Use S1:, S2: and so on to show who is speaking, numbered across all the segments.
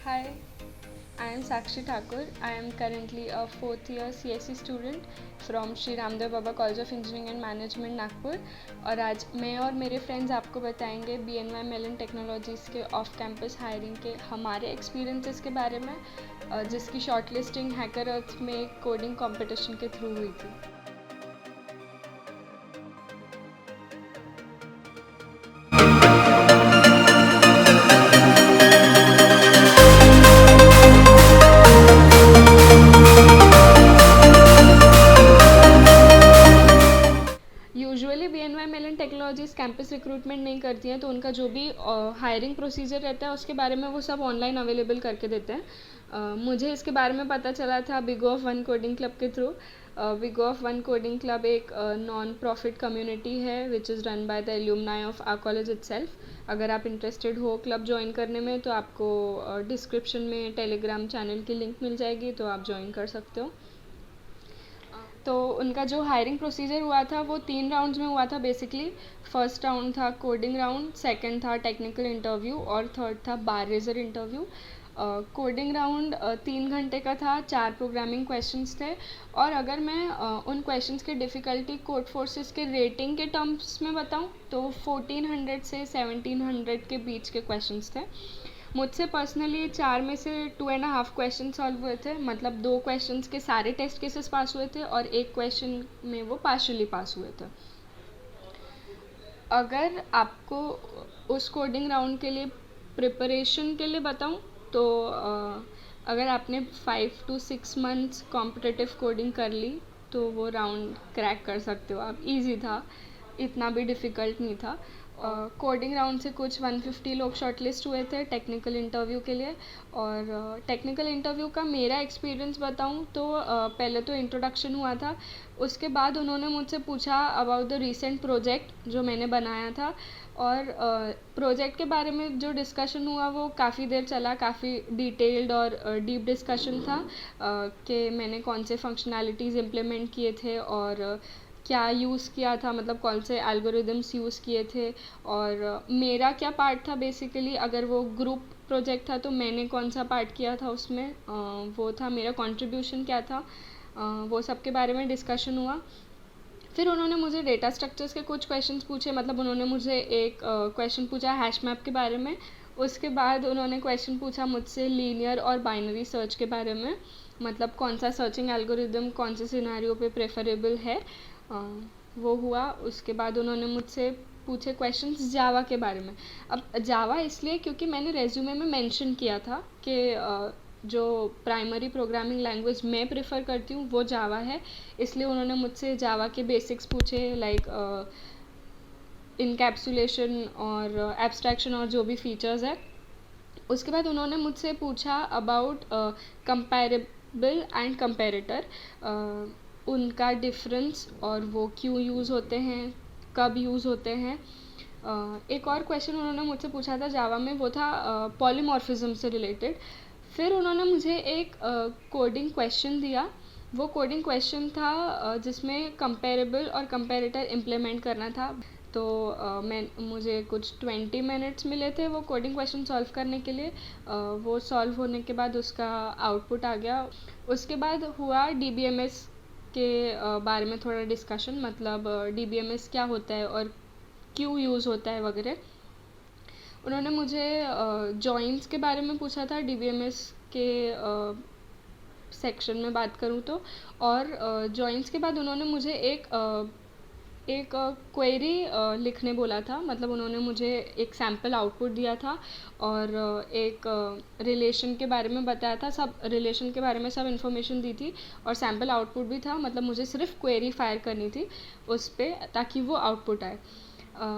S1: Hi, I am Sakshi Thakur. I am currently a fourth year CSE student from Shri Ramdev Baba College of Engineering and Management Nagpur. और आज मैं और मेरे friends आपको बताएंगे BNY Mellon technologies के off campus hiring के हमारे एक्सपीरियंसेस के बारे में, जिसकी शॉर्टलिस्टिंग हैकर अर्थ में कोडिंग कंपटीशन के थ्रू हुई थी। Usually BNY Mellon technologies campus recruitment नहीं करती हैं, तो उनका जो भी हायरिंग प्रोसीजर रहता है उसके बारे में वो सब ऑनलाइन अवेलेबल करके देते हैं। मुझे इसके बारे में पता चला था बिगो ऑफ वन कोडिंग क्लब के थ्रू। बिगो ऑफ वन कोडिंग क्लब एक नॉन प्रॉफिट कम्युनिटी है which is run by the alumni of our college itself. अगर आप इंटरेस्टेड हो क्लब ज्वाइन करने में तो आपको डिस्क्रिप्शन में टेलीग्राम चैनल की लिंक मिल जाएगी, तो आप ज्वाइन कर सकते हो। तो उनका जो हायरिंग प्रोसीजर हुआ था वो 3 राउंड्स में हुआ था बेसिकली। फर्स्ट राउंड था कोडिंग राउंड, सेकंड था टेक्निकल इंटरव्यू और थर्ड था बार रेजर इंटरव्यू। कोडिंग राउंड 3 घंटे का था, 4 प्रोग्रामिंग क्वेश्चंस थे। और अगर मैं उन क्वेश्चंस की डिफ़िकल्टी कोड फोर्सेस के रेटिंग के टर्म्स में बताऊं तो 1400 से 1700 के बीच के क्वेश्चंस थे। मुझसे पर्सनली 4 में से 2.5 क्वेश्चन सॉल्व हुए थे, मतलब 2 क्वेश्चंस के सारे टेस्ट केसेस पास हुए थे और एक क्वेश्चन में वो पार्शियली पास हुए थे। अगर आपको उस कोडिंग राउंड के लिए प्रिपरेशन के लिए बताऊं तो अगर आपने 5 to 6 मंथ्स कॉम्पिटिटिव कोडिंग कर ली तो वो राउंड क्रैक कर सकते हो आप। इजी था, इतना भी डिफ़िकल्ट नहीं था। कोडिंग राउंड से कुछ 150 लोग शॉर्टलिस्ट हुए थे टेक्निकल इंटरव्यू के लिए। और टेक्निकल इंटरव्यू का मेरा एक्सपीरियंस बताऊं तो पहले तो इंट्रोडक्शन हुआ था, उसके बाद उन्होंने मुझसे पूछा अबाउट द रीसेंट प्रोजेक्ट जो मैंने बनाया था। और प्रोजेक्ट के बारे में जो डिस्कशन हुआ वो काफ़ी देर चला, काफ़ी डिटेल्ड और डीप डिस्कशन था कि मैंने कौन से फंक्शनैलिटीज़ इम्प्लीमेंट किए थे और क्या यूज़ किया था, मतलब कौन से एल्गोरिदम्स यूज़ किए थे और मेरा क्या पार्ट था बेसिकली। अगर वो ग्रुप प्रोजेक्ट था तो मैंने कौन सा पार्ट किया था उसमें, वो था मेरा कंट्रीब्यूशन क्या था, वो सब के बारे में डिस्कशन हुआ। फिर उन्होंने मुझे डेटा स्ट्रक्चर्स के कुछ क्वेश्चंस पूछे, मतलब उन्होंने मुझे एक क्वेश्चन पूछा हैश मैप के बारे में। उसके बाद उन्होंने क्वेश्चन पूछा मुझसे लीनियर और बाइनरी सर्च के बारे में, मतलब कौन सा सर्चिंग एल्गोरिदम कौन से सिनेरियो पे प्रेफरेबल है, वो हुआ। उसके बाद उन्होंने मुझसे पूछे क्वेश्चंस जावा के बारे में। अब जावा इसलिए क्योंकि मैंने रेज्यूमे में मेंशन किया था कि जो प्राइमरी प्रोग्रामिंग लैंग्वेज मैं प्रेफर करती हूँ वो जावा है, इसलिए उन्होंने मुझसे जावा के बेसिक्स पूछे, लाइक इनकैप्सुलेशन और एब्स्ट्रैक्शन और जो भी फीचर्स है। उसके बाद उन्होंने मुझसे पूछा अबाउट कंपैरेबल एंड कंपैरेटर, उनका डिफरेंस और वो क्यों यूज़ होते हैं, कब यूज़ होते हैं। एक और क्वेश्चन उन्होंने मुझसे पूछा था जावा में, वो था पॉलीमॉर्फिज्म से रिलेटेड। फिर उन्होंने मुझे एक कोडिंग क्वेश्चन दिया। वो कोडिंग क्वेश्चन था जिसमें कंपैरेबल और कंपैरेटर इम्प्लीमेंट करना था। तो मुझे कुछ 20 मिनट्स मिले थे वो कोडिंग क्वेश्चन सॉल्व करने के लिए। वो सॉल्व होने के बाद उसका आउटपुट आ गया। उसके बाद हुआ DBMS के बारे में थोड़ा डिस्कशन, मतलब DBMS क्या होता है और क्यों यूज़ होता है वगैरह। उन्होंने मुझे जॉइंट्स के बारे में पूछा था DBMS के सेक्शन में बात करूँ तो। और जॉइंट्स के बाद उन्होंने मुझे एक क्वेरी लिखने बोला था, मतलब उन्होंने मुझे एक सैम्पल आउटपुट दिया था और एक रिलेशन के बारे में बताया था, सब रिलेशन के बारे में सब इन्फॉर्मेशन दी थी और सैम्पल आउटपुट भी था, मतलब मुझे सिर्फ क्वेरी फायर करनी थी उस पर ताकि वो आउटपुट आए।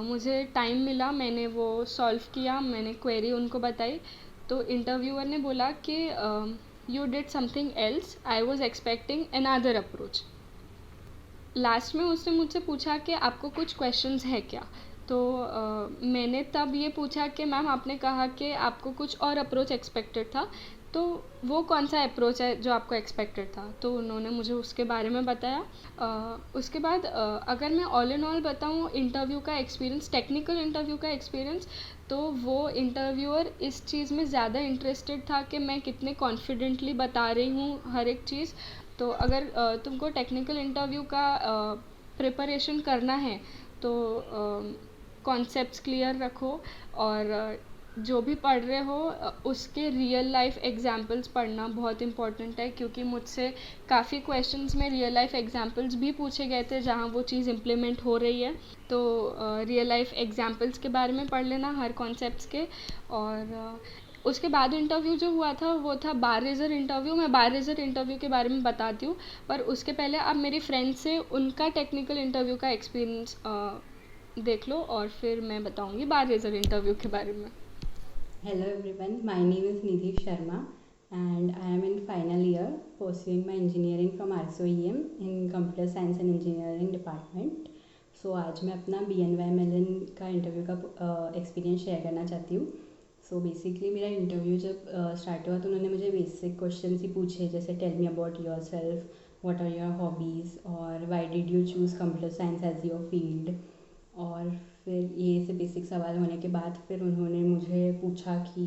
S1: मुझे टाइम मिला, मैंने वो सॉल्व किया, मैंने क्वेरी उनको बताई। तो इंटरव्यूअर ने बोला कि you did something else, I was expecting another approach. Last में उसने मुझसे पूछा कि आपको कुछ क्वेश्चंस है क्या, तो मैंने तब ये पूछा कि मैम आपने कहा कि आपको कुछ और अप्रोच एक्सपेक्टेड था, तो वो कौन सा अप्रोच है जो आपको एक्सपेक्टेड था? तो उन्होंने मुझे उसके बारे में बताया। उसके बाद अगर मैं ऑल इन ऑल बताऊँ इंटरव्यू का एक्सपीरियंस, टेक्निकल इंटरव्यू का एक्सपीरियंस, तो वो इंटरव्यूअर इस चीज़ में ज़्यादा इंटरेस्टेड था कि मैं कितने कॉन्फिडेंटली बता रही हूँ हर एक चीज़। तो अगर तुमको टेक्निकल इंटरव्यू का प्रिपरेशन करना है तो कॉन्सेप्ट्स क्लियर रखो, और जो भी पढ़ रहे हो उसके रियल लाइफ एग्जांपल्स पढ़ना बहुत इम्पोर्टेंट है, क्योंकि मुझसे काफ़ी क्वेश्चंस में रियल लाइफ एग्जांपल्स भी पूछे गए थे जहाँ वो चीज़ इम्प्लीमेंट हो रही है। तो रियल लाइफ एग्जांपल्स के बारे में पढ़ लेना हर कॉन्सेप्ट्स के। और उसके बाद इंटरव्यू जो हुआ था वो था बार रेजर इंटरव्यू। मैं बार रेजर इंटरव्यू के बारे में बताती हूँ, पर उसके पहले आप मेरी फ्रेंड से उनका टेक्निकल इंटरव्यू का एक्सपीरियंस देख लो, और फिर मैं बताऊँगी बार रेजर इंटरव्यू के बारे में।
S2: Hello everyone, my name is Nidhi Sharma and I am in final year pursuing my engineering from RSOEM in Computer Science and Engineering Department. So आज मैं अपना BNY का इंटरव्यू का एक्सपीरियंस शेयर करना चाहती हूँ। सो बेसिकली मेरा interview जब स्टार्ट हुआ तो उन्होंने मुझे बेसिक क्वेश्चन ही पूछे, जैसे tell me about yourself, what are your hobbies और why did you choose computer science as your field. और फिर ये से बेसिक सवाल होने के बाद फिर उन्होंने मुझे पूछा कि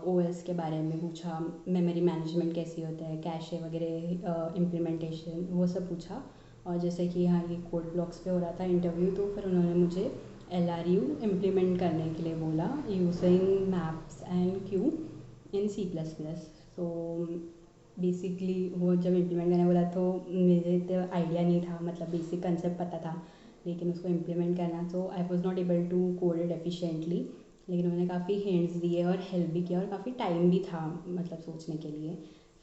S2: ओएस के बारे में पूछा, मेमोरी मैनेजमेंट कैसी होता है, कैशे वगैरह इम्प्लीमेंटेशन, वो सब पूछा। और जैसे कि यहाँ ये कोड ब्लॉक्स पे हो रहा था इंटरव्यू, तो फिर उन्होंने मुझे LRU इम्प्लीमेंट करने के लिए बोला using maps and Q in C++। So basically वो जब इम्प्लीमेंट करने बोला तो मुझे तो आइडिया नहीं था, मतलब बेसिक कंसेप्ट पता था लेकिन उसको इम्प्लीमेंट करना, तो I was not able to code it efficiently. लेकिन उन्होंने काफ़ी हिंट्स दिए और हेल्प भी किया और काफ़ी टाइम भी था मतलब सोचने के लिए।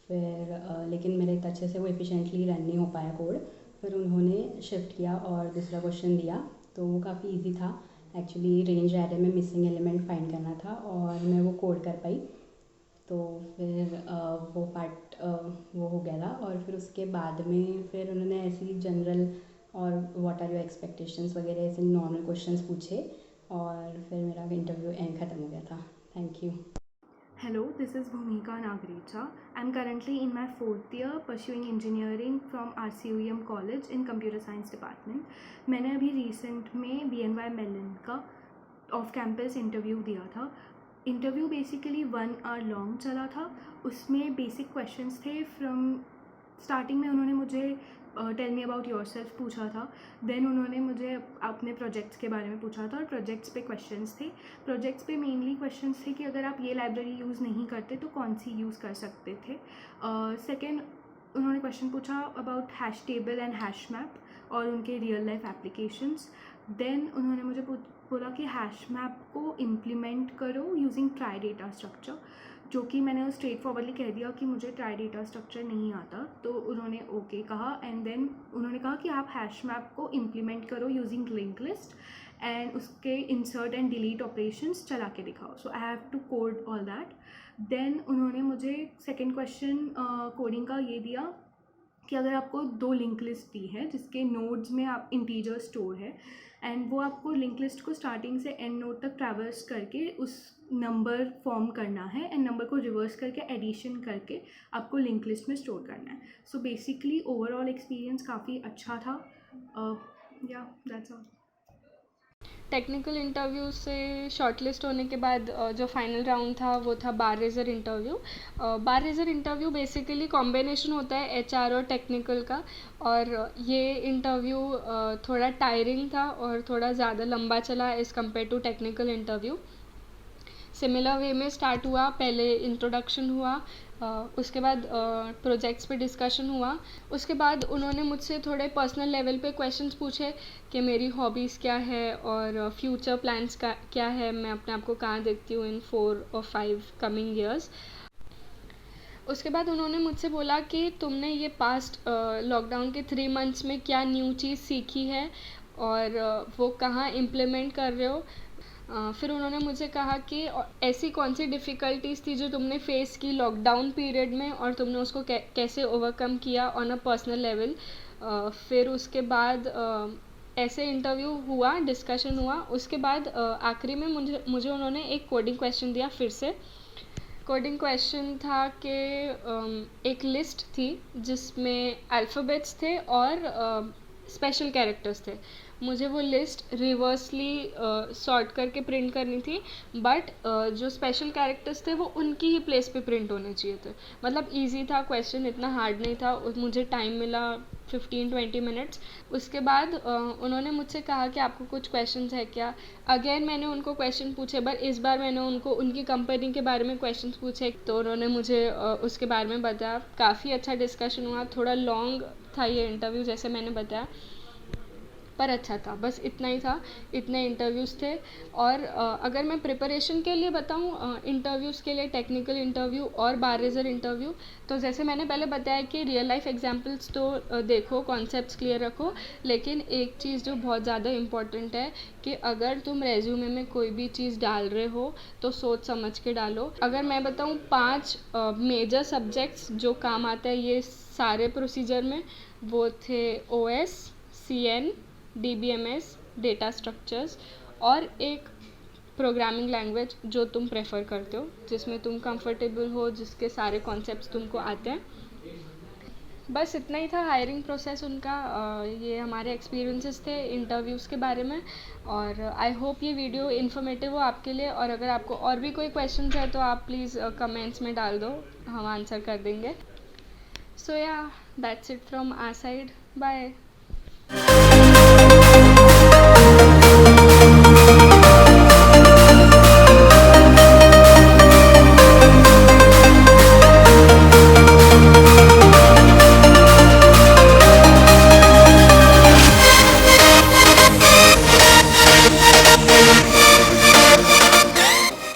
S2: फिर लेकिन मेरे इतने अच्छे से वो एफिशिएंटली रन नहीं हो पाया कोड। फिर उन्होंने शिफ्ट किया और दूसरा क्वेश्चन दिया, तो वो काफ़ी ईजी था एक्चुअली। रेंज एरे में मिसिंग एलिमेंट फाइंड करना था और मैं वो कोड कर पाई। तो फिर वो पार्ट वो हो गया था। और फिर उसके बाद में फिर उन्होंने ऐसी जनरल और व्हाट आर योर एक्सपेक्टेशंस वगैरह ऐसे नॉर्मल क्वेश्चंस पूछे और फिर मेरा इंटरव्यू एंड ख़त्म हो गया था। Thank you.
S3: Hello, this is Bhumika Nagrecha. I'm currently in my 4th year pursuing engineering from RCUEM College in Computer Science Department. मैंने अभी रिसेंट में BNY Mellon का ऑफ कैंपस इंटरव्यू दिया था। इंटरव्यू बेसिकली 1 आवर लॉन्ग चला था। उसमें basic questions थे फ्रॉम स्टार्टिंग में उन्होंने मुझे tell me about yourself पूछा था। देन उन्होंने मुझे अपने प्रोजेक्ट्स के बारे में पूछा था और प्रोजेक्ट्स पे क्वेश्चंस थे। प्रोजेक्ट्स पे मेनली क्वेश्चंस थे कि अगर आप ये लाइब्रेरी यूज़ नहीं करते तो कौन सी यूज़ कर सकते थे। सेकेंड उन्होंने क्वेश्चन पूछा about hash table and hash map और उनके रियल लाइफ एप्लीकेशंस। देन उन्होंने मुझे बोला कि हैश मैप को इम्प्लीमेंट करो यूजिंग ट्राई डेटा स्ट्रक्चर, जो कि मैंने स्ट्रेट फॉरवर्डली कह दिया कि मुझे ट्राई डेटा स्ट्रक्चर नहीं आता। तो उन्होंने ओके कहा एंड देन उन्होंने कहा कि आप हैश मैप को इम्प्लीमेंट करो यूजिंग लिंक लिस्ट एंड उसके इंसर्ट एंड डिलीट ऑपरेशंस चला के दिखाओ। So I have to code all that. Then उन्होंने मुझे सेकेंड क्वेश्चन कोडिंग का ये दिया कि अगर आपको 2 लिंक लिस्ट दी है जिसके नोड्स में आप इंटीजर स्टोर है एंड वो आपको लिंक लिस्ट को स्टार्टिंग से एंड नोड तक ट्रैवर्स करके उस नंबर फॉर्म करना है एंड नंबर को रिवर्स करके एडिशन करके आपको लिंक लिस्ट में स्टोर करना है। सो बेसिकली ओवरऑल एक्सपीरियंस काफ़ी अच्छा था। या दैट्स ऑल।
S1: टेक्निकल इंटरव्यू से शॉर्टलिस्ट होने के बाद जो फाइनल राउंड था वो था बार रेजर इंटरव्यू। बार रेजर इंटरव्यू बेसिकली कॉम्बिनेशन होता है HR और टेक्निकल का, और ये इंटरव्यू थोड़ा टायरिंग था और थोड़ा ज़्यादा लंबा चला as compare to technical interview. Similar way में स्टार्ट हुआ, पहले इंट्रोडक्शन हुआ, उसके बाद प्रोजेक्ट्स पे डिस्कशन हुआ। उसके बाद उन्होंने मुझसे थोड़े पर्सनल लेवल पे क्वेश्चंस पूछे कि मेरी हॉबीज़ क्या है और फ्यूचर प्लान्स का क्या है, मैं अपने आप को कहाँ देखती हूँ इन 4 और 5 कमिंग ईयर्स। उसके बाद उन्होंने मुझसे बोला कि तुमने ये पास्ट लॉकडाउन के 3 मंथ्स में क्या न्यू चीज़ सीखी है और वो कहाँ इम्प्लीमेंट कर रहे हो। फिर उन्होंने मुझे कहा कि ऐसी कौन सी डिफ़िकल्टीज़ थी जो तुमने फ़ेस की लॉकडाउन पीरियड में और तुमने उसको कैसे ओवरकम किया ऑन अ पर्सनल लेवल। फिर उसके बाद ऐसे इंटरव्यू हुआ, डिस्कशन हुआ, उसके बाद आखिरी में मुझे उन्होंने एक कोडिंग क्वेश्चन दिया फिर से। कोडिंग क्वेश्चन था कि एक लिस्ट थी जिसमें अल्फ़ाबेट्स थे और स्पेशल कैरेक्टर्स थे। मुझे वो लिस्ट रिवर्सली सॉर्ट करके प्रिंट करनी थी, बट जो स्पेशल कैरेक्टर्स थे वो उनकी ही प्लेस पे प्रिंट होने चाहिए थे। मतलब इजी था क्वेश्चन, इतना हार्ड नहीं था। मुझे टाइम मिला 15-20 मिनट्स। उसके बाद उन्होंने मुझसे कहा कि आपको कुछ क्वेश्चंस है क्या। अगेन मैंने उनको क्वेश्चन पूछे, बट इस बार मैंने उनको उनकी कंपनी के बारे में क्वेश्चंस पूछे, तो उन्होंने मुझे उसके बारे में बताया। काफ़ी अच्छा डिस्कशन हुआ। थोड़ा लॉन्ग था ये इंटरव्यू जैसे मैंने बताया, पर अच्छा था। बस इतना ही था, इतने इंटरव्यूज़ थे। और अगर मैं प्रिपरेशन के लिए बताऊँ इंटरव्यूज़ के लिए, टेक्निकल इंटरव्यू और बार रेजर इंटरव्यू, तो जैसे मैंने पहले बताया कि रियल लाइफ एग्जांपल्स तो देखो, कॉन्सेप्ट्स क्लियर रखो, लेकिन एक चीज़ जो बहुत ज़्यादा इम्पॉर्टेंट है कि अगर तुम रेज्यूमे में कोई भी चीज़ डाल रहे हो तो सोच समझ के डालो। अगर मैं बताऊँ 5 मेजर सब्जेक्ट्स जो काम आता है ये सारे प्रोसीजर में, वो थे OS, CN, DBMS, data structures, और एक प्रोग्रामिंग लैंग्वेज जो तुम प्रेफर करते हो, जिसमें तुम कंफर्टेबल हो, जिसके सारे कॉन्सेप्ट्स तुमको आते हैं। बस इतना ही था हायरिंग प्रोसेस उनका। ये हमारे एक्सपीरियंसेस थे इंटरव्यूज़ के बारे में, और आई होप ये वीडियो इन्फॉर्मेटिव हो आपके लिए। और अगर आपको और भी कोई क्वेश्चन है तो आप प्लीज़ कमेंट्स में डाल दो, हम आंसर कर देंगे। सो या that's it from our side. Bye.